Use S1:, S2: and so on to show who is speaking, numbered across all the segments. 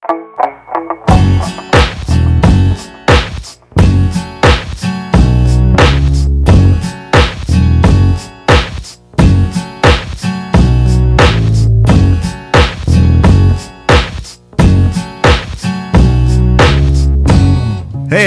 S1: Hey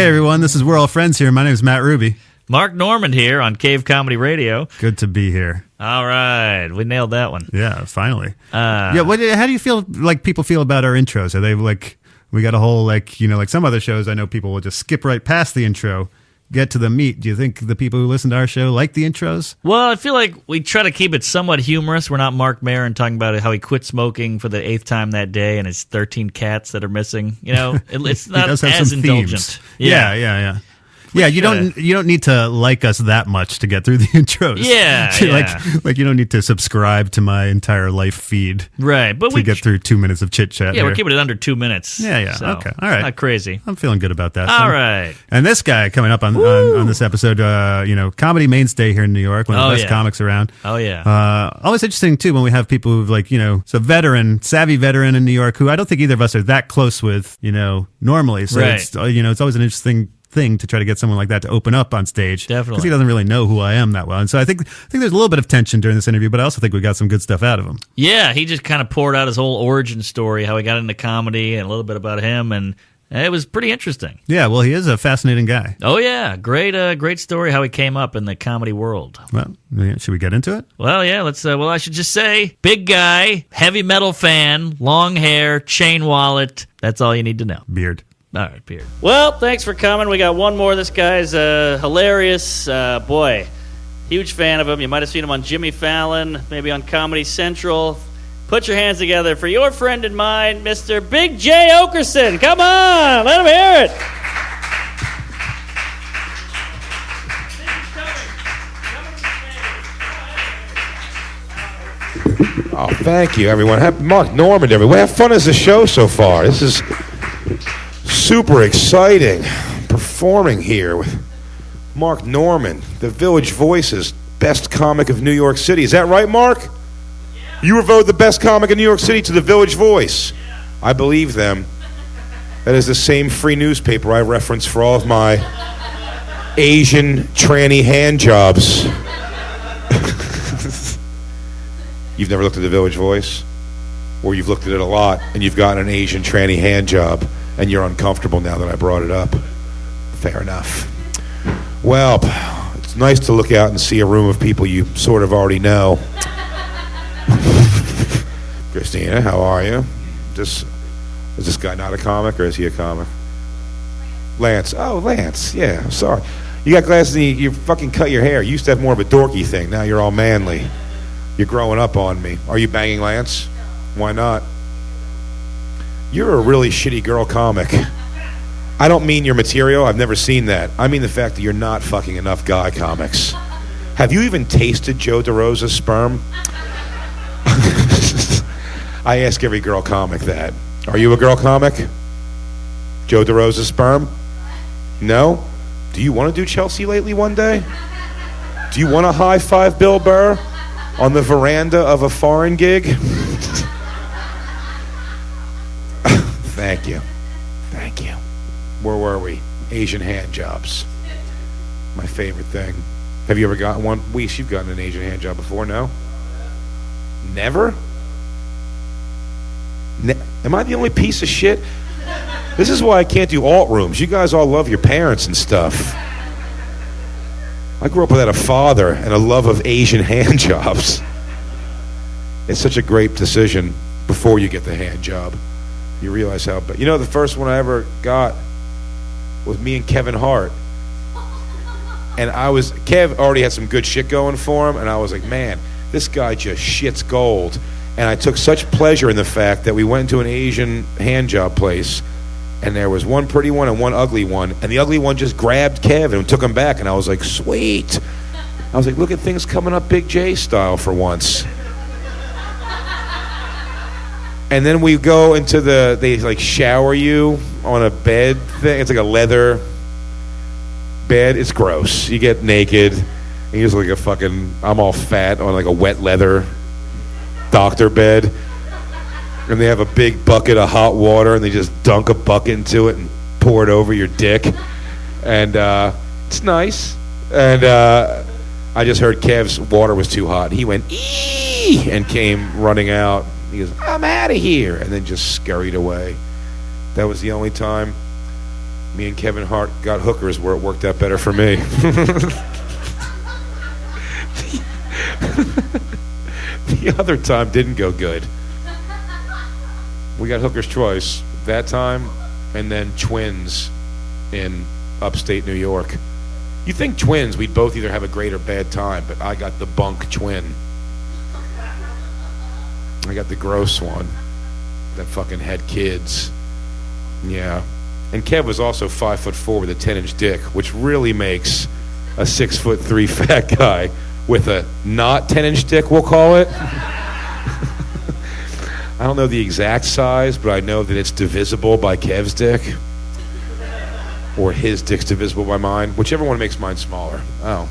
S1: everyone, this is We're All Friends here. My name is Matt Ruby.
S2: Mark Norman here on Cave Comedy Radio.
S1: Good to be here.
S2: All right, we nailed that one.
S1: Yeah, finally. How do you feel like people feel about our intros? Are they like, we got a whole like some other shows, I know people will just skip right past the intro, get to the meat. Do you think the people who listen to our show like the intros?
S2: Well, I feel like we try to keep it somewhat humorous. We're not Mark Maron talking about how he quit smoking for the 8th time that day and his 13 cats that are missing. It's not as indulgent.
S1: Yeah. Yeah, you don't need to like us that much to get through the intros.
S2: Yeah.
S1: Like you don't need to subscribe to my entire life feed.
S2: Right, but
S1: we get through 2 minutes of chit chat.
S2: Yeah, we're keeping it under 2 minutes.
S1: Yeah.
S2: So
S1: Okay, all right.
S2: Not crazy.
S1: I'm feeling good about that.
S2: All right.
S1: And this guy coming up on this episode, comedy mainstay here in New York, one of the best comics around.
S2: Oh yeah.
S1: Always interesting too when we have people who've it's a savvy veteran in New York who I don't think either of us are that close with, normally. So
S2: right.
S1: it's always an interesting thing to try to get someone like that to open up on stage.
S2: Definitely.
S1: Because he doesn't really know who I am that well. And so I think there's a little bit of tension during this interview, but I also think we got some good stuff out of him.
S2: Yeah, he just kind of poured out his whole origin story, how he got into comedy and a little bit about him, and it was pretty interesting.
S1: Yeah, well, he is a fascinating guy.
S2: Oh, yeah. Great story how he came up in the comedy world.
S1: Well, should we get into it?
S2: Well, yeah, let's. I should just say, big guy, heavy metal fan, long hair, chain wallet. That's all you need to know.
S1: Beard.
S2: All right, Beard. Well, thanks for coming. We got one more. This guy's hilarious. Boy, huge fan of him. You might have seen him on Jimmy Fallon, maybe on Comedy Central. Put your hands together for your friend and mine, Mr. Big J. Oakerson. Come on, let him hear it.
S3: Oh, thank you, everyone. Mark Norman, everyone. How fun is the show so far? This is super exciting. Performing here with Mark Norman, the Village Voice's best comic of New York City. Is that right, Mark? Yeah. You were voted the best comic in New York City to the Village Voice. Yeah. I believe them. That is the same free newspaper I reference for all of my Asian tranny hand jobs. You've never looked at the Village Voice? Or you've looked at it a lot and you've gotten an Asian tranny hand job and you're uncomfortable now that I brought it up. Fair enough. Well, it's nice to look out and see a room of people you sort of already know. Christina, how are you? Is this guy not a comic, or is he a comic? Lance. Oh, Lance. Yeah, I'm sorry. You got glasses and you fucking cut your hair. You used to have more of a dorky thing. Now you're all manly. You're growing up on me. Are you banging Lance? Why not? You're a really shitty girl comic. I don't mean your material. I've never seen that. I mean the fact that you're not fucking enough guy comics. Have you even tasted Joe DeRosa's sperm? I ask every girl comic that. Are you a girl comic? Joe DeRosa's sperm? No? Do you want to do Chelsea Lately one day? Do you want to high-five Bill Burr on the veranda of a foreign gig? Thank you. Where were we? Asian hand jobs. My favorite thing. Have you ever gotten one? You've gotten an Asian hand job before, no? Never? Am I the only piece of shit? This is why I can't do alt rooms. You guys all love your parents and stuff. I grew up without a father and a love of Asian hand jobs. It's such a great decision before you get the hand job. You realize how, but the first one I ever got was me and Kevin Hart. And Kev already had some good shit going for him, and I was like, man, this guy just shits gold. And I took such pleasure in the fact that we went to an Asian hand job place, and there was one pretty one and one ugly one, and the ugly one just grabbed Kev and took him back, and I was like, sweet. I was like, look at things coming up Big J style for once. And then we go into they like shower you on a bed thing. It's like a leather bed. It's gross. You get naked, and you're just like a fucking, I'm all fat on like a wet leather doctor bed. And they have a big bucket of hot water, and they just dunk a bucket into it and pour it over your dick. And it's nice. And I just heard Kev's water was too hot. He went, ee, and came running out. He goes, I'm out of here. And then just scurried away. That was the only time me and Kevin Hart got hookers where it worked out better for me. The other time didn't go good. We got hookers twice. That time, and then twins in upstate New York. You think twins, we'd both either have a great or bad time, but I got the bunk twin. I got the gross one that fucking had kids. Yeah. And Kev was also 5'4" with a 10-inch dick, which really makes a 6'3" fat guy with a not 10-inch dick, we'll call it. I don't know the exact size, but I know that it's divisible by Kev's dick. Or his dick's divisible by mine. Whichever one makes mine smaller. Oh.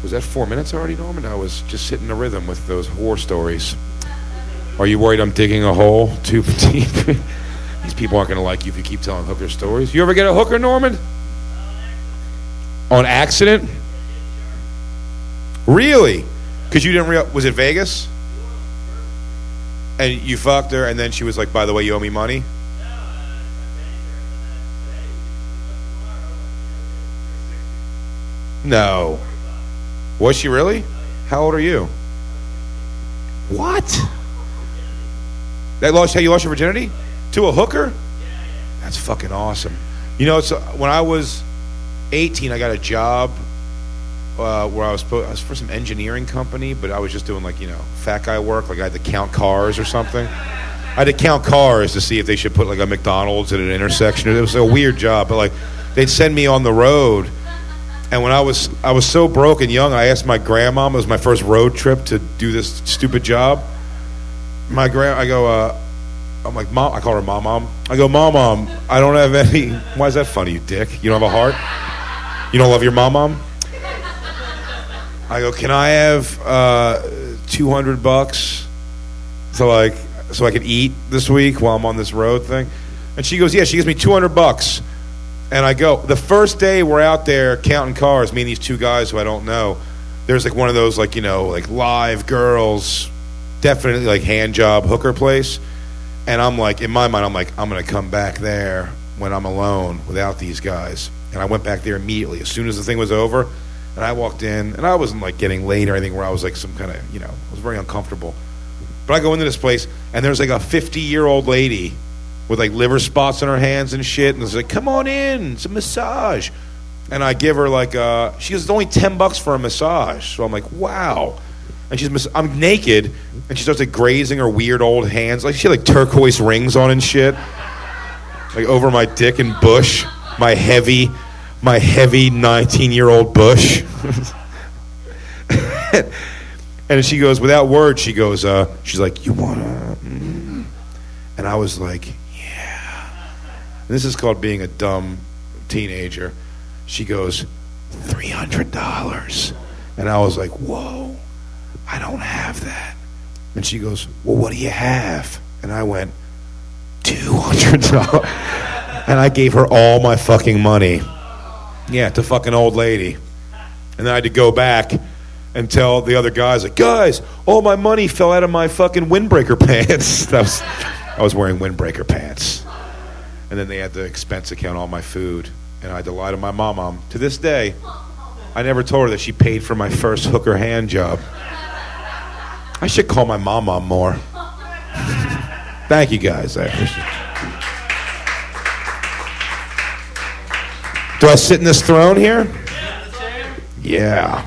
S3: Was that 4 minutes already, Norman? I was just hitting the rhythm with those war stories. Are you worried I'm digging a hole too deep? These people aren't going to like you if you keep telling hooker stories. You ever get a hooker, Norman? On accident? Really? Because you didn't realize... Was it Vegas? And you fucked her, and then she was like, by the way, you owe me money? No. Was she really? How old are you? What? That lost how you lost your virginity? To a hooker? That's fucking awesome. You know, so when I was 18, I got a job where I was for some engineering company, but I was just doing like, you know, fat guy work. Like I had to count cars or something. I had to count cars to see if they should put like a McDonald's at an intersection. It was a weird job, but like they'd send me on the road. And when I was so broke and young, I asked my grandmom. It was my first road trip to do this stupid job. I'm like, Mom. I call her Mom. I go, Mom. I don't have any. Why is that funny, you dick? You don't have a heart? You don't love your Mom? I go, can I have $200 so I could eat this week while I'm on this road thing? And she goes, yeah. She gives me $200. And I go, the first day we're out there counting cars, me and these two guys who I don't know, there's like one of those like, you know, like live girls, definitely like hand job hooker place. And I'm like, in my mind, I'm like, I'm going to come back there when I'm alone without these guys. And I went back there immediately. As soon as the thing was over, and I walked in, and I wasn't like getting laid or anything where I was like some kind of, you know, I was very uncomfortable. But I go into this place, and there's like a 50-year-old lady with like liver spots on her hands and shit, and it's like, come on in, it's a massage. And I give her like, she goes, it's only $10 for a massage. So I'm like, wow. And I'm naked, and she starts like grazing her weird old hands. Like she had like turquoise rings on and shit. Like over my dick and bush. My heavy 19-year-old bush. And she goes, without words, she goes, she's like, you wanna? And I was like, yeah. And this is called being a dumb teenager. She goes, $300. And I was like, whoa, I don't have that. And she goes, well, what do you have? And I went, $200. And I gave her all my fucking money. Yeah, to fucking old lady. And then I had to go back and tell the other guys, like, guys, all my money fell out of my fucking windbreaker pants. I was wearing windbreaker pants. And then they had to expense account all my food. And I had to lie to my mom. To this day, I never told her that she paid for my first hooker hand job. I should call my mom more. Thank you, guys. I appreciate it. Do I sit in this throne here? Yeah.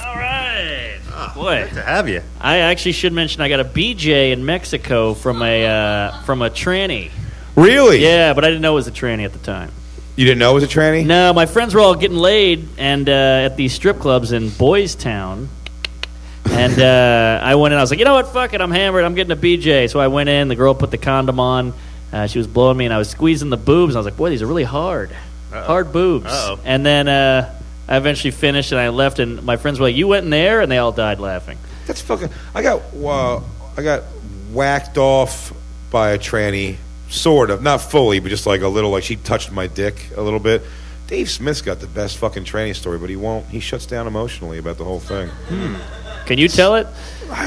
S2: All right. Boy.
S1: Good to have you.
S2: I actually should mention I got a BJ in Mexico from a tranny.
S3: Really?
S2: Yeah, but I didn't know it was a tranny at the time.
S3: You didn't know it was a tranny?
S2: No, my friends were all getting laid and at these strip clubs in Boys Town. And I went in. I was like, you know what? Fuck it. I'm hammered. I'm getting a BJ. So I went in. The girl put the condom on. She was blowing me, and I was squeezing the boobs. And I was like, boy, these are really hard. Uh-oh. Hard boobs. Uh-oh. And then I eventually finished, and I left. And my friends were like, you went in there? And they all died laughing.
S3: That's fucking... I got whacked off by a tranny, sort of, not fully, but just like a little, like she touched my dick a little bit. Dave Smith's got the best fucking tranny story, but he shuts down emotionally about the whole thing.
S2: Can you tell it?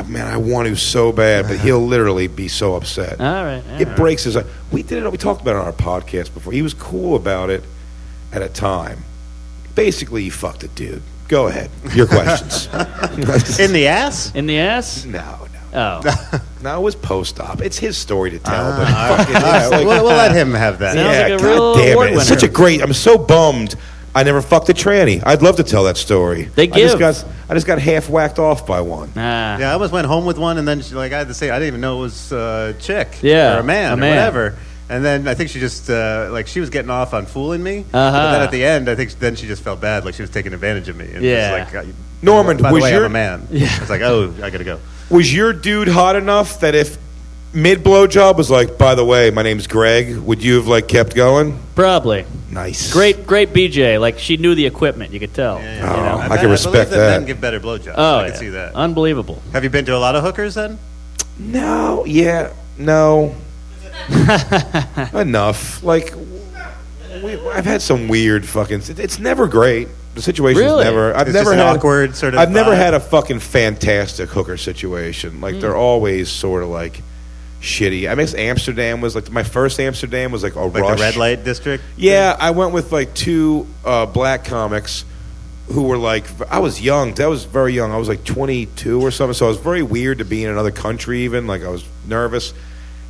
S3: Man, I want to so bad, but he'll literally be so upset.
S2: All right.
S3: It breaks his. We talked about it on our podcast before. He was cool about it at a time. Basically, he fucked a dude. Go ahead. Your questions.
S4: In the ass?
S2: In the ass?
S3: No.
S2: Oh.
S3: No, it was post-op. It's his story to tell. But
S4: All right, we'll let him have that.
S2: Sounds like a real
S3: damn
S2: award
S3: it. It's
S2: winner.
S3: such a great. I'm so bummed. I never fucked a tranny. I'd love to tell that story.
S2: They give.
S3: I just got half whacked off by one.
S2: Ah.
S4: Yeah, I almost went home with one, and then I had to say I didn't even know it was a chick
S2: Yeah,
S4: or a man
S2: a
S4: or
S2: man.
S4: whatever. And then I think she just she was getting off on fooling me.
S2: Uh-huh.
S4: But then at the end, I think then she just felt bad, like she was taking advantage of me. And
S2: Yeah.
S4: was like,
S3: Norman,
S4: by the
S3: was
S4: way,
S3: your-
S4: I'm a man.
S2: Yeah.
S4: I was like, oh, I gotta go.
S3: Was your dude hot enough that if mid blowjob was like, by the way, my name's Greg, would you have kept going?
S2: Probably.
S3: Nice.
S2: Great BJ. Like, she knew the equipment. You could tell.
S3: Oh,
S2: You know?
S3: I can respect
S4: believe
S3: that.
S4: Men give better blowjobs.
S2: Oh,
S4: I can
S2: yeah.
S4: see that.
S2: Unbelievable.
S4: Have you been to a lot of hookers then?
S3: No. Yeah. No. Enough. I've had some weird fucking. It's never great. The situation's
S2: Really?
S3: never. I've
S4: It's
S3: never
S4: just an
S3: had
S4: awkward sort of
S3: I've never
S4: vibe.
S3: had a fucking fantastic hooker situation. They're always sort of shitty. I guess Amsterdam was my first Amsterdam was a
S4: Like
S3: rush.
S4: the red light district?
S3: Yeah, I went with two black comics who were I was young. I was very young. I was 22 or something. So I was very weird to be in another country. Even I was nervous.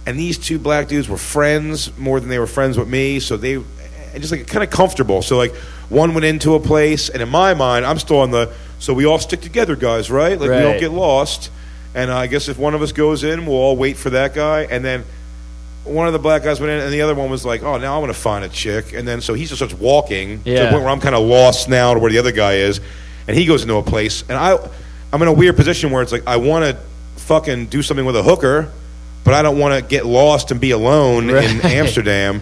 S3: And these two black dudes were friends more than they were friends with me. So they just kind of comfortable. So one went into a place, and in my mind, I'm still on so we all stick together, guys, right? We don't
S2: Right.
S3: get lost. And I guess if one of us goes in, we'll all wait for that guy. And then one of the black guys went in, and the other one was like, oh, now I'm going to find a chick. And then so he just starts walking to the
S2: Yeah.
S3: point where I'm kind of lost now to where the other guy is. And he goes into a place, and I'm in a weird position where it's I want to fucking do something with a hooker, but I don't want to get lost and be alone in
S2: Right.
S3: Amsterdam.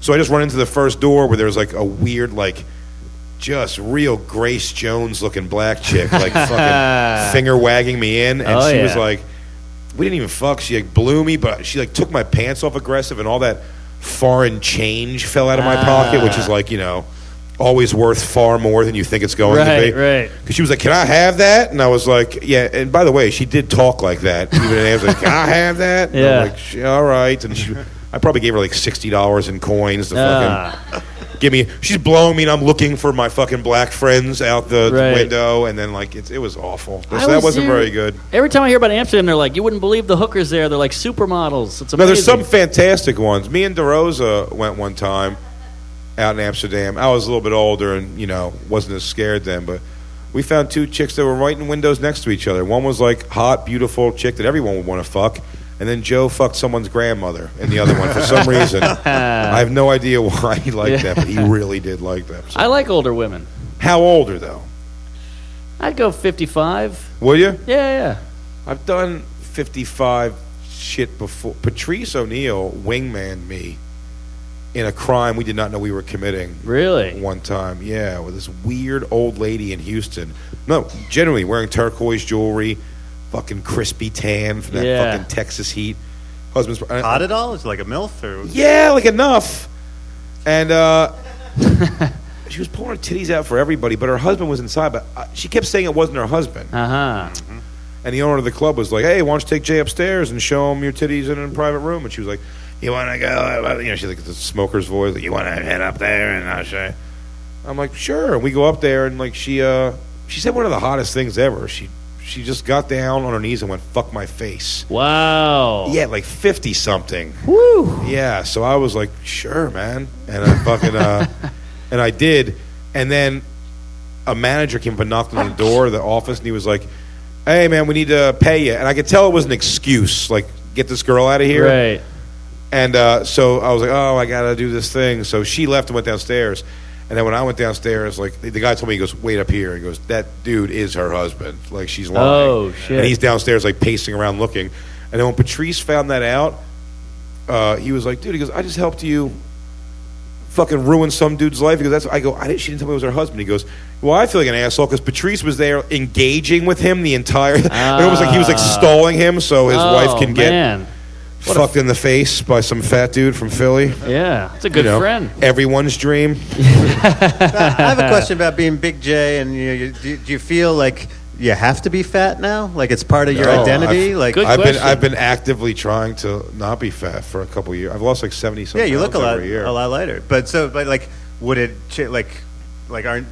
S3: So I just run into the first door where there's a weird, just real Grace Jones looking black chick, fucking finger wagging me in. And
S2: Oh,
S3: she
S2: yeah.
S3: was we didn't even fuck. She blew me, but she took my pants off aggressive, and all that foreign change fell out of my pocket, which is always worth far more than you think it's going to be.
S2: Right.
S3: Because she was like, "Can I have that?" And I was like, "Yeah." And by the way, she did talk like that. Even I was like, "Can I have that?" And
S2: Yeah.
S3: I'm like, "All right." And I probably gave her $60 in coins to fucking give me. She's blowing me, and I'm looking for my fucking black friends out the
S2: Right.
S3: window, and then it was awful. So
S2: I
S3: that
S2: was
S3: wasn't
S2: there-
S3: very good.
S2: Every time I hear about Amsterdam, they're like, you wouldn't believe the hookers there. They're like supermodels. It's amazing.
S3: No, there's some fantastic ones. Me and DeRosa went one time out in Amsterdam. I was a little bit older and, wasn't as scared then, but we found two chicks that were right in windows next to each other. One was hot, beautiful chick that everyone would want to fuck, and then Joe fucked someone's grandmother in the other one for some reason. I have no idea why he liked that, but he really did like that. So.
S2: I like older women.
S3: How older, though?
S2: I'd go 55.
S3: Will you?
S2: Yeah.
S3: I've done 55 shit before. Patrice O'Neill wingmaned me in a crime we did not know we were committing.
S2: Really?
S3: One time, yeah, with this weird old lady in Houston. No, generally wearing turquoise jewelry, fucking crispy tan from that
S2: Yeah.
S3: fucking Texas heat. Husband's
S4: Hot at all? Is it like a MILF? Or?
S3: yeah, enough. And she was pulling her titties out for everybody, but her husband was inside. But she kept saying it wasn't her husband.
S2: Uh-huh.
S3: And the owner of the club was like, "Hey, why don't you take Jay upstairs and show him your titties in a private room?" And she was like, "You want to go?" She's like the smoker's voice. Like, "You want to head up there and I'll show you?" I'm like, "Sure." And we go up there, and she said one of the hottest things ever. She just got down on her knees and went, "Fuck my face."
S2: Wow.
S3: Yeah, 50 something.
S2: Woo.
S3: Yeah. So I was like, "Sure, man," and I fucking and I did. And then a manager came up and knocked on the door of the office, and he was like, "Hey, man, we need to pay you." And I could tell it was an excuse, get this girl out of here.
S2: Right.
S3: And so I was like, "Oh, I got to do this thing." So she left and went downstairs. And then when I went downstairs, the guy told me, he goes, "Wait up here." He goes, "That dude is her husband. She's lying."
S2: Oh, shit.
S3: And he's downstairs, pacing around looking. And then when Patrice found that out, he was like, "Dude," he goes, "I just helped you fucking ruined some dude's life. He goes, she didn't tell me it was her husband. He goes, well, I feel like an asshole because Patrice was there engaging with him the entire. It was like he was like stalling him so his wife can get fucked in the face by some fat dude from Philly.
S2: Yeah, it's a good friend.
S3: Everyone's dream.
S4: I have a question about being Big J, and do you feel like you have to be fat now? Like it's part of your identity?
S3: I've been actively trying to not be fat for a couple of years. I've lost like 70-something pounds.
S4: Yeah, you look
S3: a
S4: lot lighter. But like, would it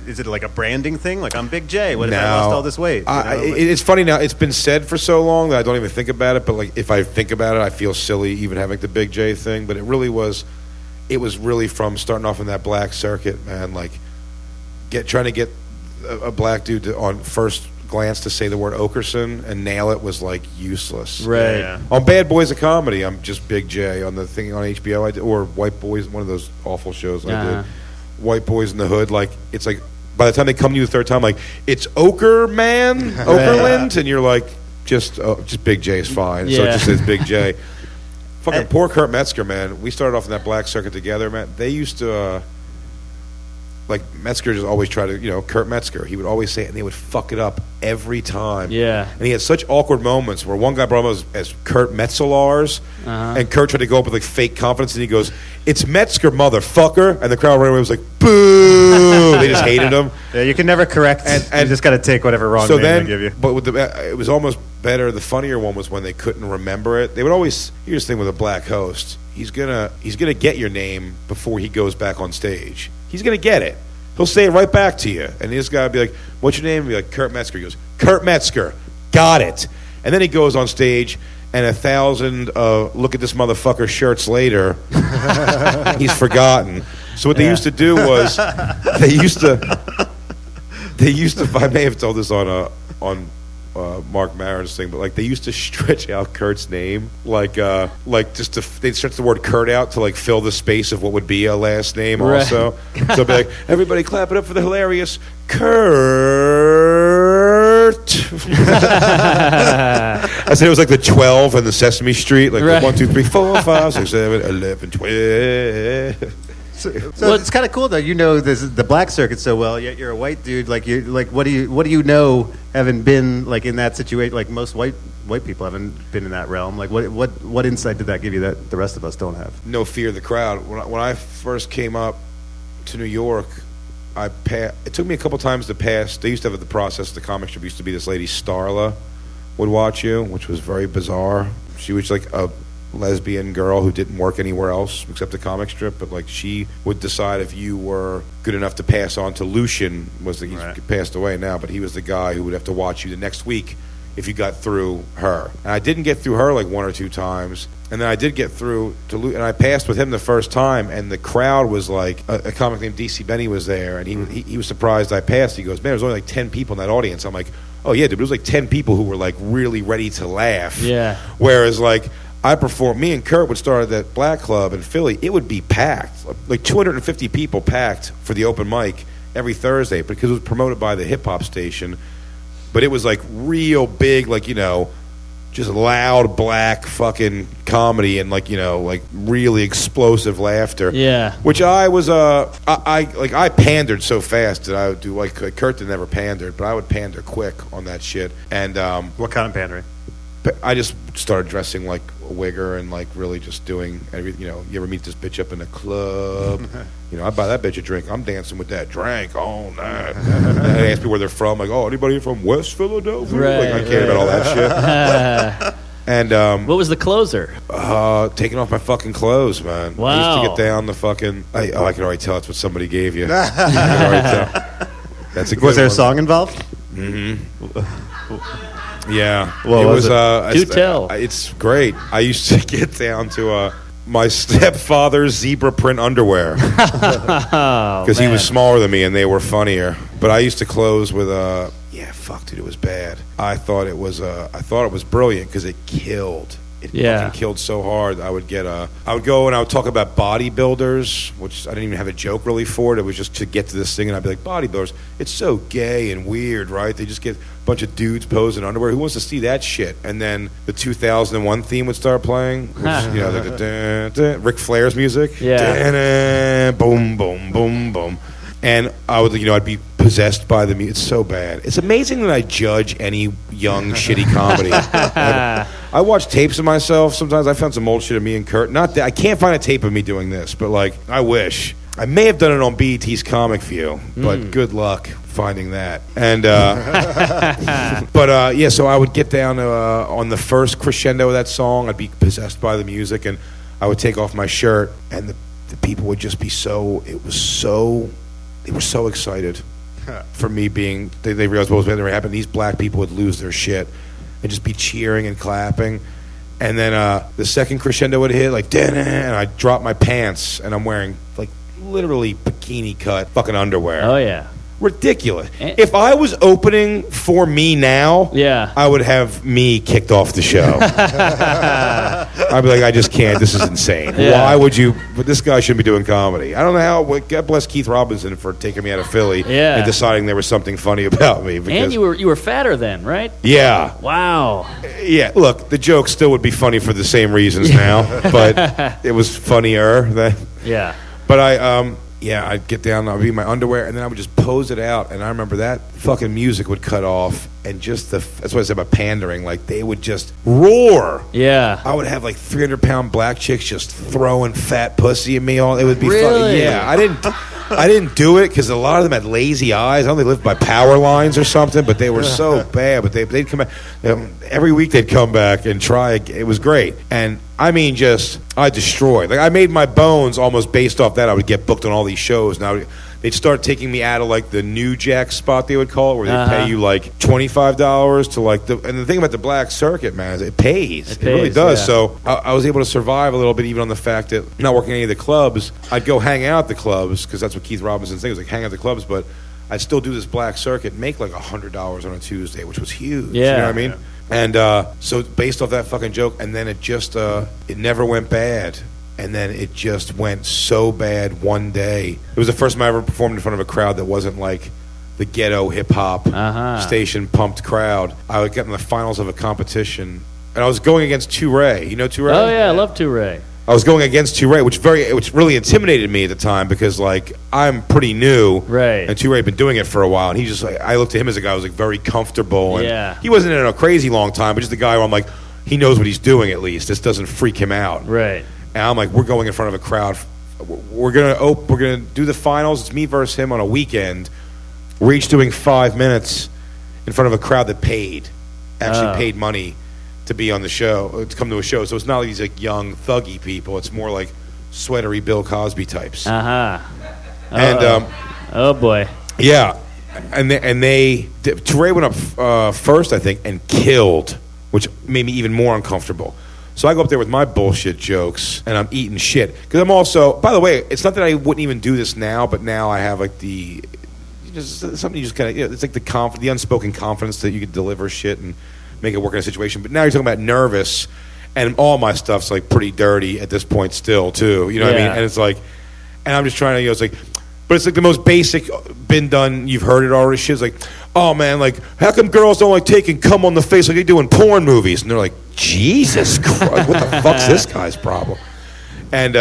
S4: is it like a branding thing? Like I'm Big J. What if I lost all this weight?
S3: It's funny now. It's been said for so long that I don't even think about it. But like if I think about it, I feel silly even having the Big J thing. But it was really from starting off in that black circuit, man. Like trying to get a black dude on first glance to say the word Oakerson and nail it was like useless.
S2: Right. Yeah.
S3: On Bad Boys of Comedy, I'm just Big J. On the thing on HBO I did, or White Boys, one of those awful shows I did. White Boys in the Hood, like it's like by the time they come to you the third time, like it's Okerland, and you're like just Big J is fine. So it just says Big J. Fucking poor Kurt Metzger, man. We started off in that black circuit together, man. They used to like Metzger just always tried to, Kurt Metzger. He would always say it, and they would fuck it up every time.
S2: Yeah.
S3: And he had such awkward moments where one guy brought him as Kurt Metzelaars, and Kurt tried to go up with like fake confidence, and he goes, "It's Metzger, motherfucker!" And the crowd right away was like, "Boo!" They just hated him.
S4: Yeah, you can never correct. And you just got to take whatever wrong name they give you.
S3: But it was almost better. The funnier one was when they couldn't remember it. They would always. Here's the thing with a black host: he's gonna get your name before he goes back on stage. He's going to get it. He'll say it right back to you. And this guy will be like, "What's your name?" He'll be like, "Kurt Metzger." He goes, "Kurt Metzger. Got it." And then he goes on stage, and 1,000 look at this motherfucker shirts later, he's forgotten. So what they used to do was, they used to, I may have told this on Mark Maron's thing, but like they used to stretch out Kurt's name, like they'd stretch the word Kurt out to like fill the space of what would be a last name also. So it'd be like, "Everybody clap it up for the hilarious Kurt." I said it was like the 12 and the Sesame Street, like 1, 2, 3, 4, 5, 6, 7, 11, 12.
S4: So it's kind of cool though. The black circuit so well, yet you're a white dude. Like what do you know, having been like in that situation? Like most white people haven't been in that realm. Like what insight did that give you that the rest of us don't have?
S3: No fear of the crowd. When I first came up to New York, it took me a couple times to pass. They used to have the process. The comic strip used to be this lady Starla would watch you, which was very bizarre. She was like a lesbian girl who didn't work anywhere else except the comic strip, but like she would decide if you were good enough to pass on to Lucian. He passed away now, but he was the guy who would have to watch you the next week if you got through her. And I didn't get through her like 1 or 2 times, and then I did get through to Lucian, and I passed with him the first time, and the crowd was like, a comic named DC Benny was there, and he was surprised I passed. He goes, "Man, there's only like 10 people in that audience." I'm like, "Oh yeah, dude, it was like 10 people who were like really ready to laugh."
S2: Yeah.
S3: Whereas like me and Kurt would start at that black club in Philly. It would be packed, like 250 people packed for the open mic every Thursday because it was promoted by the hip hop station. But it was like real big, like, just loud black fucking comedy and like, like really explosive laughter.
S2: Yeah.
S3: Which I was, I pandered so fast that I would do like Kurt never pandered, but I would pander quick on that shit. And
S4: what kind of pandering?
S3: I just started dressing like a wigger and like really just doing everything. You ever meet this bitch up in a club? I buy that bitch a drink. I'm dancing with that drink all night. And they ask me where they're from. Like, "Oh, anybody from West Philadelphia?" Like, I cared about all that shit. And
S2: what was the closer?
S3: Taking off my fucking clothes, man.
S2: Wow.
S3: I used to get down the fucking. I can already tell it's what somebody gave you. I can already tell. That's a good
S4: Was there
S3: one.
S4: a song involved?
S3: Mm-hmm. Yeah,
S4: What was it?
S2: Do tell.
S3: It's great. I used to get down to my stepfather's zebra print underwear because he was smaller than me and they were funnier. But I used to close with dude, it was bad. I thought it was brilliant because it killed. It
S2: Yeah.
S3: fucking killed so hard. I would go and I would talk about bodybuilders, which I didn't even have a joke really for it. It was just to get to this thing, and I'd be like, bodybuilders, it's so gay and weird, right? They just get a bunch of dudes posing in underwear. Who wants to see that shit? And then the 2001 theme would start playing, which, the Ric Flair's music.
S2: Yeah.
S3: Boom, boom, boom, boom. And I would, I'd be possessed by the music. It's so bad. It's amazing that I judge any young, shitty comedy. I watch tapes of myself. Sometimes I found some old shit of me and Kurt. Not that I can't find a tape of me doing this, but like I wish. I may have done it on BET's Comic View, but good luck finding that. And so I would get down on the first crescendo of that song. I'd be possessed by the music, and I would take off my shirt, and the people would just be they were so excited for me being. They realized what was going to happen. These black people would lose their shit and just be cheering and clapping. And then the second crescendo would hit, like, and I'd drop my pants, and I'm wearing, like, literally bikini cut fucking underwear.
S2: Oh, yeah.
S3: Ridiculous. If I was opening for me now, I would have me kicked off the show. I'd be like, I just can't. This is insane.
S2: Yeah.
S3: Why would you? But this guy shouldn't be doing comedy. I don't know how. God bless Keith Robinson for taking me out of Philly and deciding there was something funny about me.
S2: And you were fatter then, right?
S3: Yeah.
S2: Wow.
S3: Yeah. Look, the joke still would be funny for the same reasons now, but it was funnier then.
S2: Yeah.
S3: But I'd get down, I'd be in my underwear, and then I would just pose it out. And I remember that fucking music would cut off, and just that's what I said about pandering. Like, they would just roar.
S2: Yeah.
S3: I would have like 300-pound black chicks just throwing fat pussy at me. It would be
S2: Really?
S3: funny. Yeah. I didn't do it because a lot of them had lazy eyes. I don't know, they lived by power lines or something, but they were so bad. But they'd come back. Every week they'd come back and try. It was great. And I mean, I destroyed. Like, I made my bones almost based off that. I would get booked on all these shows. Now they'd start taking me out of like the New Jack spot, they would call it, where they'd pay you like $25 to like and the thing about the black circuit, man, is it pays. It really does. Yeah. So I was able to survive a little bit, even on the fact that not working any of the clubs, I'd go hang out at the clubs, because that's what Keith Robinson's thing was, like, hang out at the clubs, but I'd still do this black circuit, make like $100 on a Tuesday, which was huge. Yeah. You know what I mean? Yeah. And so based off that fucking joke, and then it just it never went bad. And then it just went so bad one day. It was the first time I ever performed in front of a crowd that wasn't like the ghetto hip-hop station pumped crowd. I would get in the finals of a competition, and I was going against Touré. You know Touré?
S2: Oh, yeah, I love Touré.
S3: I was going against Touré, which really intimidated me at the time, because like I'm pretty new,
S2: right?
S3: And Touré had been doing it for a while, and he just like, I looked at him as a guy who was like very comfortable, and he wasn't in a crazy long time, but just a guy where I'm like, he knows what he's doing at least. This doesn't freak him out,
S2: right?
S3: And I'm like, we're going in front of a crowd. We're gonna do the finals. It's me versus him on a weekend. We're each doing 5 minutes in front of a crowd that paid money to be on the show, to come to a show. So it's not like these like young thuggy people. It's more like sweatery Bill Cosby types. And
S2: oh boy,
S3: yeah, and Touré went up first, I think, and killed, which made me even more uncomfortable. So I go up there with my bullshit jokes, and I'm eating shit. Because I'm also, by the way, it's not that I wouldn't even do this now, but now I have like something you just kind of, it's like the unspoken confidence that you can deliver shit and make it work in a situation. But now you're talking about nervous, and all my stuff's like pretty dirty at this point still, too. You know what I mean? And it's like, and I'm just trying to, it's like, but it's like the most basic, been done, you've heard it already shit. It's like, oh man, like, how come girls don't like taking cum on the face like they do in porn movies? And they're like, Jesus Christ, what the fuck's this guy's problem? And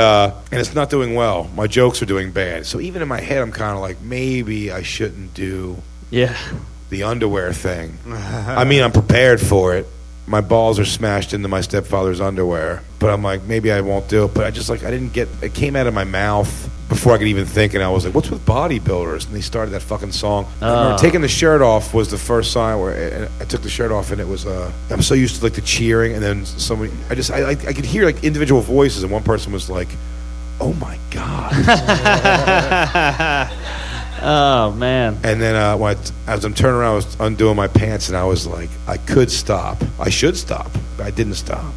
S3: it's not doing well. My jokes are doing bad. So even in my head, I'm kind of like, maybe I shouldn't do the underwear thing. I mean, I'm prepared for it. My balls are smashed into my stepfather's underwear. But I'm like, maybe I won't do it. But I just like, it came out of my mouth before I could even think, and I was like, what's with bodybuilders? And they started that fucking song. I remember taking the shirt off was the first sign where I took the shirt off, and it was, I'm so used to like the cheering, and then somebody, I could hear like individual voices, and one person was like, oh my God.
S2: Oh, man.
S3: And then as I'm turning around, I was undoing my pants, and I was like, I could stop. I should stop. But I didn't stop.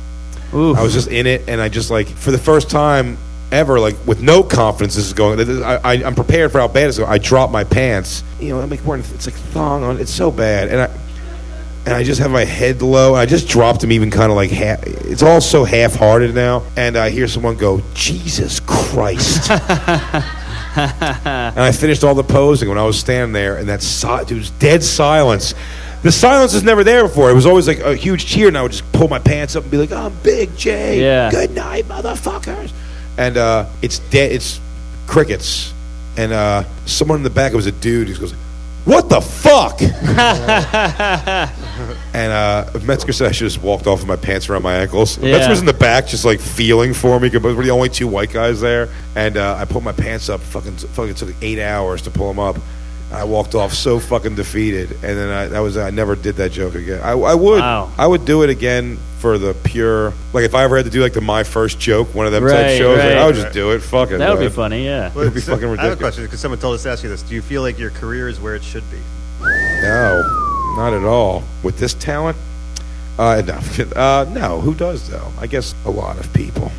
S3: Oof. I was just in it, and I just like, for the first time ever, like with no confidence this is going, I'm prepared for how bad it's going. I dropped my pants. You know, I'm like wearing, it's like thong on, it's so bad. and I just have my head low. I just dropped him even kind of like it's all so half-hearted now. And I hear someone go, Jesus Christ. And I finished all the posing when I was standing there, and it was dead silence. The silence was never there before. It was always like a huge cheer, and I would just pull my pants up and be like, I'm Big J.
S2: Yeah.
S3: Good night, motherfuckers. And it's dead. It's crickets. And someone in the back, it was a dude, he goes, what the fuck? And Metzger said I should have just walked off with my pants around my ankles.
S2: Yeah.
S3: Metzger's in the back just like feeling for me because we're the only two white guys there. And I pulled my pants up. Fucking took 8 hours to pull them up. I walked off so fucking defeated, and then I never did that joke again. I would.
S2: Wow.
S3: I would do it again for the pure, like if I ever had to do like the my first joke, one of them type shows, like, I would just do it. Fuck it.
S2: That would be funny, yeah.
S3: It'd be fucking ridiculous.
S4: I have a question because someone told us to ask you this. Do you feel like your career is where it should be?
S3: No, not at all. With this talent, no. No, who does though? I guess a lot of people.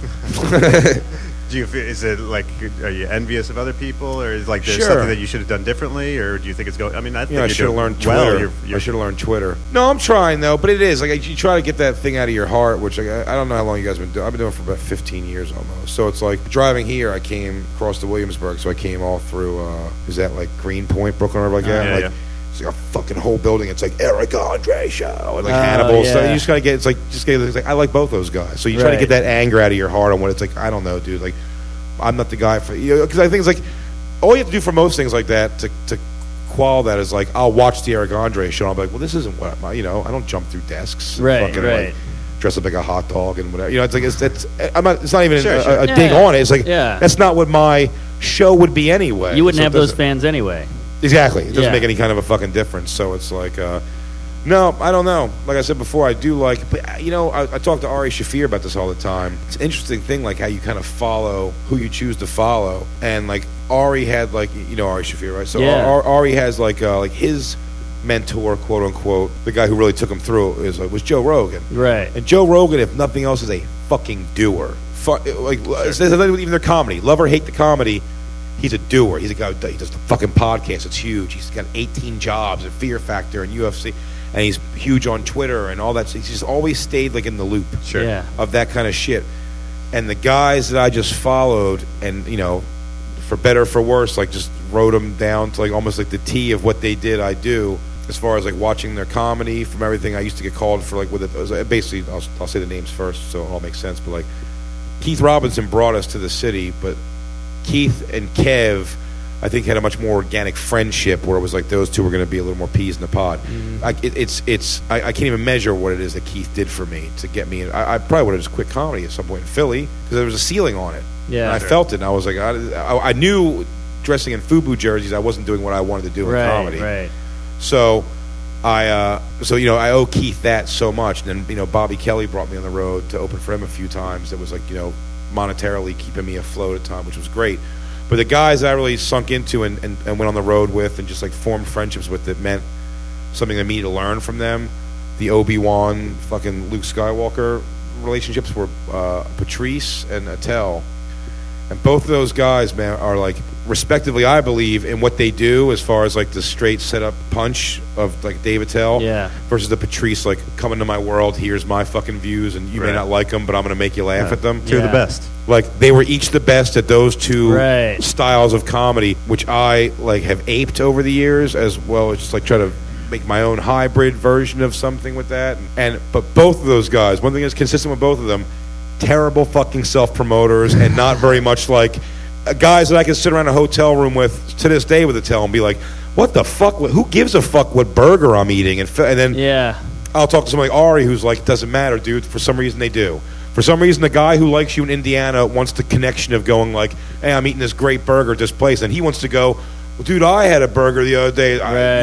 S4: Do you feel, is it like, are you envious of other people, or is like there's
S3: Sure.
S4: something that you should have done differently, or do you think it's going? I mean, I think
S3: I
S4: you're
S3: should have
S4: doing
S3: learned
S4: well.
S3: Twitter. I should have learned Twitter. No, I'm trying though, but it is like you try to get that thing out of your heart, which I don't know how long you guys have been doing. I've been doing it for about 15 years almost. So it's like driving here. I came across to Williamsburg, so I came all through. Is that like Greenpoint, Brooklyn, or like that?
S4: yeah,
S3: like,
S4: yeah.
S3: It's like a fucking whole building. It's like Eric Andre show and like Hannibal.
S2: yeah.
S3: So you just gotta get. It's like I like both those guys. So you try to
S2: Right.
S3: get that anger out of your heart on what it's like. I don't know, dude. Like I'm not the guy for you, because I think it's like all you have to do for most things like that to quell that is like I'll watch the Eric Andre show and I'll be like, well, this isn't what I don't jump through desks, and
S2: Right,
S3: fucking,
S2: right.
S3: like, dress up like a hot dog and whatever. It's like it's not even
S4: Sure,
S3: a
S4: sure.
S3: dig
S2: Yeah.
S3: on it. It's like
S2: Yeah.
S3: that's not what my show would be anyway.
S2: You wouldn't
S3: So it
S2: have those
S3: doesn't-
S2: fans anyway.
S3: Exactly. It doesn't
S2: Yeah.
S3: make any kind of a fucking difference. So it's like, no, I don't know. Like I said before, I do like, but I talk to Ari Shafir about this all the time. It's an interesting thing, like how you kind of follow who you choose to follow. And like Ari had like, Ari Shafir, right? So
S2: Yeah.
S3: Ari has like his mentor, quote unquote, the guy who really took him through was Joe Rogan.
S2: Right.
S3: And Joe Rogan, if nothing else, is a fucking doer. It's not even their comedy. Love or hate the comedy, he's a doer. He's a guy who does the fucking podcast. It's huge. He's got 18 jobs at Fear Factor and UFC, and he's huge on Twitter and all that. He's just always stayed like in the loop
S4: Sure.
S2: Yeah.
S3: of that kind of shit. And the guys that I just followed, and for better or for worse, like just wrote them down to like almost like the T of what they did. I do. As far as like watching their comedy, from everything I used to get called for, like with it, basically I'll say the names first so it all makes sense. But like Keith Robinson brought us to the city, but Keith and Kev, I think, had a much more organic friendship where it was like those two were going to be a little more peas in the pod. I can't even measure what it is that Keith did for me to get me in. I probably would have just quit comedy at some point in Philly because there was a ceiling on it.
S2: Yeah.
S3: And I felt it, and I was like, I knew dressing in FUBU jerseys, I wasn't doing what I wanted to do in comedy.
S2: Right.
S3: So I owe Keith that so much. And then Bobby Kelly brought me on the road to open for him a few times. It was like monetarily keeping me afloat at the time, which was great. But the guys I really sunk into and went on the road with and just like formed friendships with that meant something to me to learn from them. The Obi-Wan, fucking Luke Skywalker relationships were Patrice and Attell. And both of those guys, man, are like respectively, I believe, in what they do as far as like the straight setup punch of like Dave Attell versus the Patrice, like, come into my world, here's my fucking views, and you may not like them, but I'm going to make you laugh at them.
S4: Two of the best.
S3: Like, they were each the best at those two
S2: Right.
S3: styles of comedy, which I like have aped over the years, as well as just like try to make my own hybrid version of something with that. But both of those guys, one thing that's consistent with both of them, terrible fucking self-promoters and not very much like guys that I can sit around a hotel room with to this day with Attell and be like, what the fuck? Who gives a fuck what burger I'm eating? And then I'll talk to someone like Ari who's like, doesn't matter, dude. For some reason they do. For some reason, the guy who likes you in Indiana wants the connection of going like, hey, I'm eating this great burger at this place. And he wants to go, well, dude, I had a burger the other day.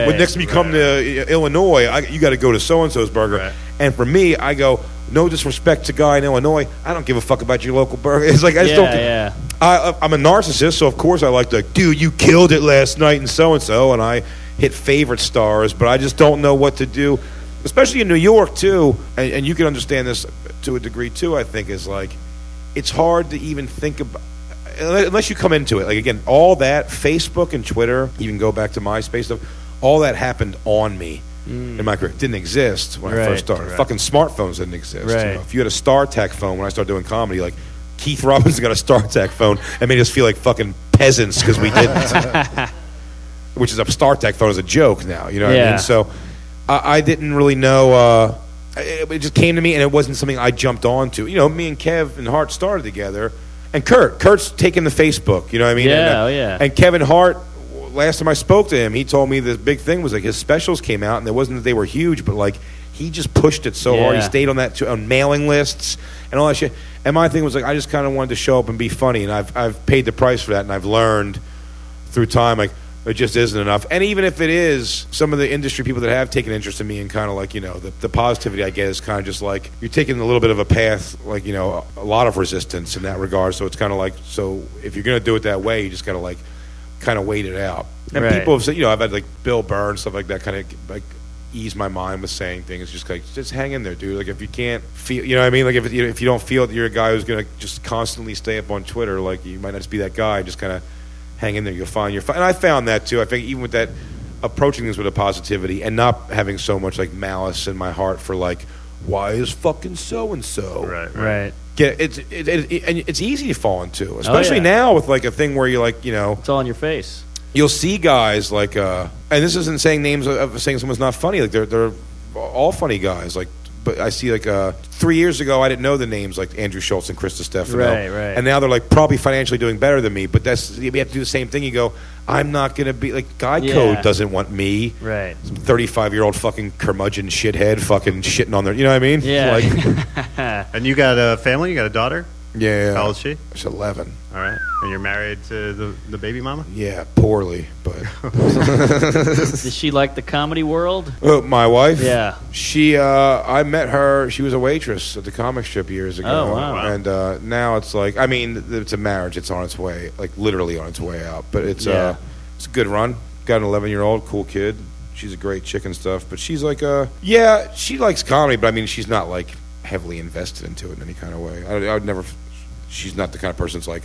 S3: When next time you come to Illinois, you got to go to so-and-so's burger.
S4: Right.
S3: And for me, I go, no disrespect to a guy in Illinois, I don't give a fuck about your local burger. It's like, I just don't. I'm a narcissist, so of course I like to, dude, you killed it last night and so-and-so, and I hit favorite stars, but I just don't know what to do. Especially in New York, too, and you can understand this to a degree, too, I think, is like, it's hard to even think about, unless you come into it. Like, again, all that, Facebook and Twitter, even go back to MySpace stuff, all that happened on me. in my career. It didn't exist when I first started.
S1: Right.
S3: Fucking smartphones didn't exist.
S2: Right.
S3: You know, if you had a StarTech phone when I started doing comedy, like Keith Robinson got a StarTech phone and made us feel like fucking peasants because we didn't. Which is a StarTech phone is a joke now, you know what I mean? So I didn't really know. It just came to me, and it wasn't something I jumped onto. You know, me and Kev and Hart started together, and Kurt's taken to Facebook. You know what I mean? And Kevin Hart. Last time I spoke to him, he told me the big thing was like his specials came out, and it wasn't that they were huge, but like he just pushed it so hard. He stayed on that on mailing lists and all that shit. And my thing was like I just kind of wanted to show up and be funny, and I've paid the price for that, and I've learned through time like it just isn't enough. And even if it is, some of the industry people that have taken interest in me and kind of like, you know, the positivity I get is kind of just like you're taking a little bit of a path, like, you know, a lot of resistance in that regard. So it's kind of like, so if you're going to do it that way, you just got to like kind of wait it out. And people have said, you know, I've had like Bill Burr and stuff like that kind of like ease my mind with saying things. Just like, just hang in there, dude. Like if you can't feel, you know what I mean? Like if you don't feel that you're a guy who's going to just constantly stay up on Twitter, like you might not just be that guy, just kind of hang in there. You'll find and I found that too. I think even with that, approaching things with a positivity and not having so much like malice in my heart for like, why is fucking so and so?
S2: Right.
S3: It's easy to fall into, especially now with like a thing where you're like, you know,
S2: it's all in your face.
S3: You'll see guys like, and this isn't saying names of saying someone's not funny. Like they're all funny guys. Like, but I see like 3 years ago I didn't know the names like Andrew Schultz and Chris Stefano.
S2: Right.
S3: And now they're like probably financially doing better than me. But you have to do the same thing. You go, I'm not gonna be like Code doesn't want me.
S2: Right.
S3: Some 35-year-old fucking curmudgeon shithead fucking shitting on their. You know what I mean?
S2: Yeah.
S3: Like,
S4: And you got a family? You got a daughter?
S3: yeah.
S4: How old is she?
S3: She's 11.
S4: All right. And you're married to the baby mama?
S3: Yeah, poorly, but.
S2: Does she like the comedy world?
S3: My wife?
S2: Yeah.
S3: She, I met her, she was a waitress at the comic strip years ago.
S2: Oh, wow.
S3: And now it's like, I mean, it's a marriage. It's on its way, like literally on its way out. But it's a good run. Got an 11-year-old, cool kid. She's a great chick and stuff. But she's like, she likes comedy, but I mean, she's not like heavily invested into it in any kind of way. I would never, she's not the kind of person that's like,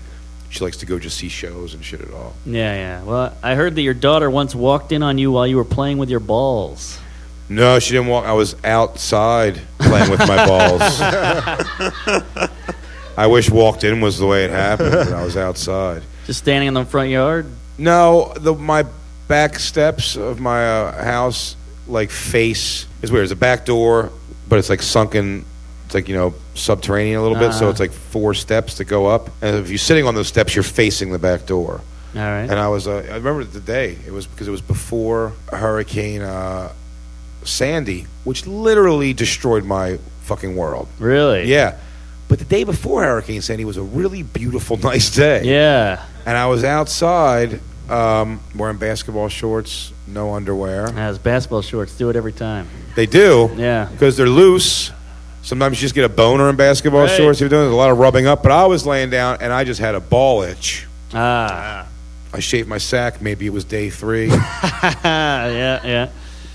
S3: she likes to go just see shows and shit at all.
S2: Yeah. Well, I heard that your daughter once walked in on you while you were playing with your balls.
S3: No, she didn't walk. I was outside playing with my balls. I wish walked in was the way it happened, but I was outside.
S2: Just standing in the front yard?
S3: No, my back steps of my house, like face, is weird. There's a back door, but it's like sunken. It's like, you know, subterranean a little bit, so it's like 4 steps to go up. And if you're sitting on those steps, you're facing the back door.
S2: All right.
S3: And I remember the day. It was because it was before Hurricane Sandy, which literally destroyed my fucking world.
S2: Really?
S3: Yeah. But the day before Hurricane Sandy was a really beautiful, nice day.
S2: Yeah.
S3: And I was outside wearing basketball shorts, no underwear.
S2: As basketball shorts do it every time.
S3: They do.
S2: Yeah.
S3: Because they're loose. Sometimes you just get a boner in basketball shorts. You're doing a lot of rubbing up. But I was laying down, and I just had a ball itch. I shaved my sack. Maybe it was day 3.
S2: Yeah.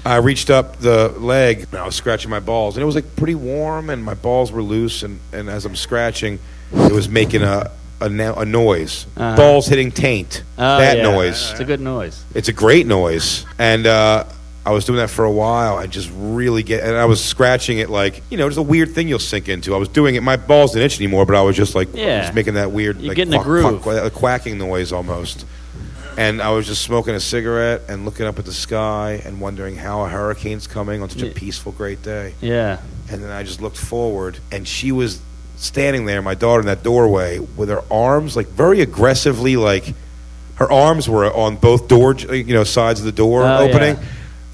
S3: I reached up the leg, and I was scratching my balls. And it was, like, pretty warm, and my balls were loose. And as I'm scratching, it was making a noise. Balls hitting taint. That noise.
S2: It's a good noise.
S3: It's a great noise. And I was doing that for a while. I just really and I was scratching it like, you know, it's a weird thing you'll sink into. I was doing it. My balls didn't itch anymore, but I was just like, just making that weird,
S2: you
S3: like,
S2: get in the groove.
S3: Quacking noise almost. And I was just smoking a cigarette and looking up at the sky and wondering how a hurricane's coming on such a peaceful, great day.
S2: Yeah.
S3: And then I just looked forward, and she was standing there, my daughter, in that doorway with her arms, like, very aggressively, like, her arms were on both sides of the door opening. Yeah.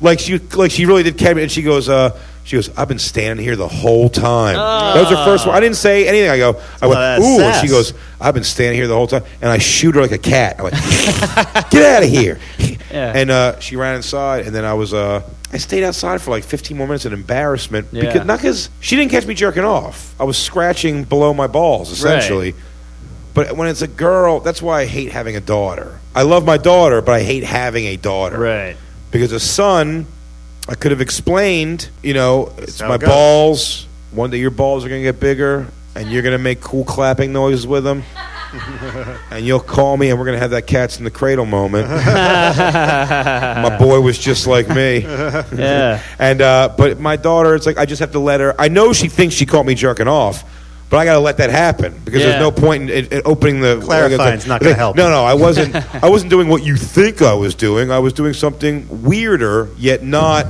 S3: Like she really did catch me, and she goes, I've been standing here the whole time. That was her first one. I didn't say anything. I went, ooh, and she goes, I've been standing here the whole time, and I shoot her like a cat. I went, get out of here. Yeah. And she ran inside, and then I stayed outside for like 15 more minutes in embarrassment.
S2: Yeah.
S3: Because she didn't catch me jerking off. I was scratching below my balls, essentially. Right. But when it's a girl, that's why I hate having a daughter. I love my daughter, but I hate having a daughter.
S2: Right.
S3: Because a son, I could have explained, you know, it's my balls. One day your balls are going to get bigger, and you're going to make cool clapping noises with them. and you'll call me, and we're gonna have that cats in the cradle moment. My boy was just like me.
S2: Yeah.
S3: And but my daughter, it's like I just have to let her. I know she thinks she caught me jerking off, but I got to let that happen because there's no point in opening the.
S4: Clarifying's not going to help.
S3: No, I wasn't. I wasn't doing what you think I was doing. I was doing something weirder, yet not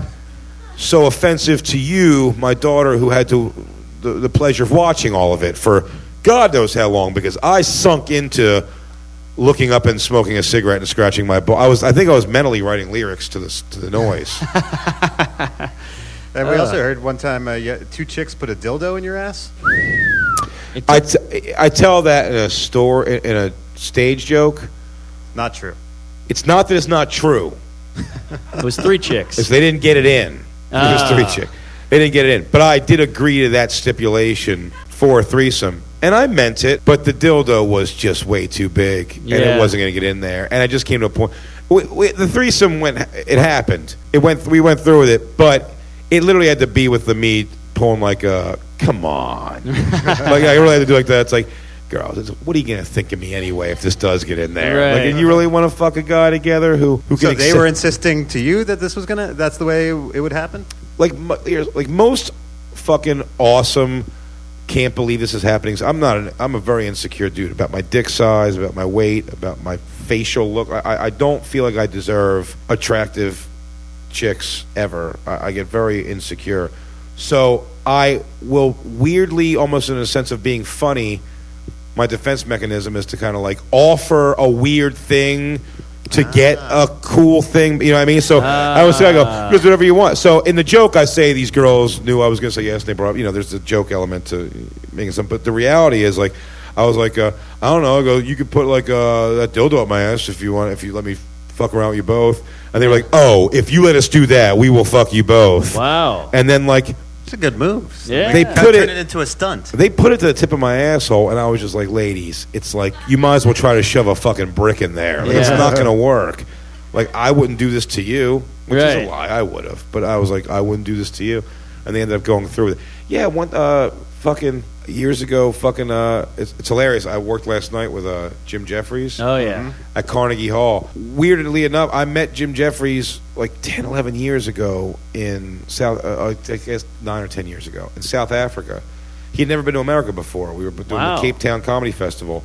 S3: so offensive to you, my daughter, who had the pleasure of watching all of it for God knows how long, because I sunk into looking up and smoking a cigarette and scratching my balls. I think I was mentally writing lyrics to the noise.
S4: And we also heard one time two chicks put a dildo in your ass.
S3: I tell that in a store in a stage joke.
S4: Not true.
S3: It's not that it's not true.
S2: It was 3 chicks.
S3: They didn't get it in. It was 3 chicks. They didn't get it in. But I did agree to that stipulation for a threesome. And I meant it, but the dildo was just way too big. And it wasn't going to get in there. And I just came to a point. The threesome it happened. We went through with it, but it literally had to be with the me pulling like a, come on. Like I really had to do like that. It's like, girls, what are you going to think of me anyway if this does get in there?
S2: Right.
S3: Like, and you really want to fuck a guy together who can
S4: So they were insisting to you that that's the way it would happen?
S3: Like most fucking awesome, can't believe this is happening. So I'm a very insecure dude about my dick size, about my weight, about my facial look. I don't feel like I deserve attractive chicks ever. I get very insecure. So I will weirdly, almost in a sense of being funny, my defense mechanism is to kind of like offer a weird thing to get a cool thing, you know what I mean? So I would say, I go, do whatever you want. So in the joke, I say these girls knew I was going to say yes, and they brought up, there's a joke element to making something. But the reality is, like, I was like, I don't know, I go, you could put like that dildo up my ass if you let me fuck around with you both. And they were like, oh, if you let us do that, we will fuck you both.
S2: Wow.
S3: And then like,
S4: it's a good move.
S2: Yeah.
S3: They put
S4: turn it into a stunt.
S3: They put it to the tip of my asshole, and I was just like, ladies, it's like, you might as well try to shove a fucking brick in there. Like, it's not going to work. Like, I wouldn't do this to you, which is a lie. I would have. But I was like, I wouldn't do this to you. And they ended up going through with it. Yeah, fucking years ago, it's hilarious. I worked last night with Jim Jeffries.
S2: Oh, yeah.
S3: At Carnegie Hall. Weirdly enough, I met Jim Jeffries like 10, 11 years ago in I guess 9 or 10 years ago, in South Africa. He had never been to America before. We were doing the Cape Town Comedy Festival.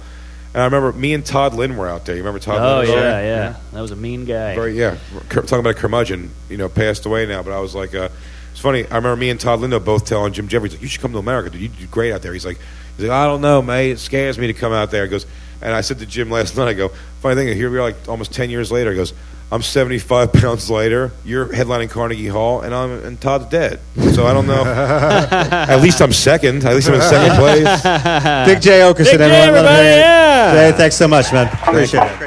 S3: And I remember me and Todd Lynn were out there. You remember Todd Lynn?
S2: Oh, yeah. That was a mean guy.
S3: Talking about a curmudgeon, passed away now. But I was like, it's funny. I remember me and Todd Lindo both telling Jim Jeffries, like, you should come to America, dude. You do great out there. He's like, I don't know, mate. It scares me to come out there. He goes, and I said to Jim last night, I go, funny thing, here we are like almost 10 years later. He goes, I'm 75 pounds lighter. You're headlining Carnegie Hall, and Todd's dead. So I don't know. At least I'm second. At least I'm in second place.
S4: Big J. Oakerson,
S2: Big J,
S4: everyone.
S2: everybody,
S4: Jay, thanks so much, man. Appreciate it.